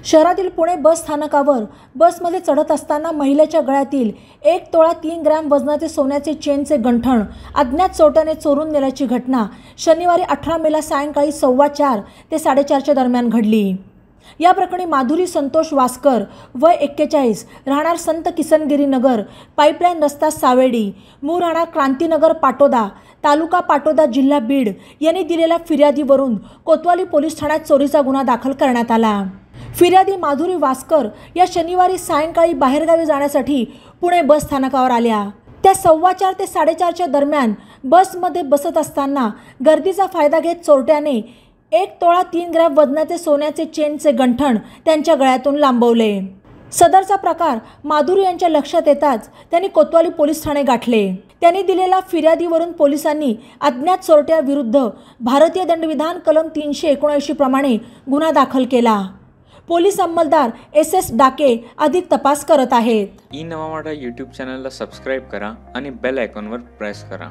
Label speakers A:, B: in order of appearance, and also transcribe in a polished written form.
A: शहरातील पुणे बस स्थानकावर बसमध्ये चढत असताना महिलेच्या गळ्यातील 1 तोळा 3 ग्रॅम वजनाचे सोन्याचे चेनचे गंठण अज्ञात चोरट्याने चोरून नेल्याची घटना शनिवारी 18 मेला सायंकाळी 4:15 ते 4:30 दरम्यान घडली। या प्रकरणी माधुरी संतोष वास्कर वय 41 राहणार संत किसनगिरी नगर पाईपलाईन रस्ता सावेडी मूळ राहणार क्रांतीनगर पाटोदा तालुका पाटोदा जिल्हा बीड यांनी दिलेल्या फिर्यादीवरून कोतवाली पोलीस ठाण्यात चोरीचा गुन्हा दाखल करण्यात आला। फिर्यादी माधुरी वास्कर या शनिवारी सायंकाळी बाहेरगावी जाण्यासाठी पुणे बस स्थानकावर आल्या। त्या 4:15 ते 4:30 दरम्यान बसमध्ये बसत असताना गर्दीचा फायदा घेत चोरट्याने 1 तोळा 3 ग्रॅम वजनाचे सोन्याचे चेनचे गंठण त्यांच्या गळ्यातून लांबवले। सदरचा प्रकार माधुरी यांच्या लक्षात येताच त्यांनी कोतवाली पोलीस ठाणे गाठले। त्यांनी दिलेल्या फिर्यादीवरून पोलिसांनी अज्ञात चोरट्याविरुद्ध भारतीय दंडविधान कलम 379 प्रमाणे गुन्हा दाखल केला। पोलीस अंमलदार SS डाके अधिक तपास करत आहेत।
B: ई नवा मराठा यूट्यूब चॅनलला सबस्क्राइब करा आणि बेल आयकॉनवर प्रेस करा।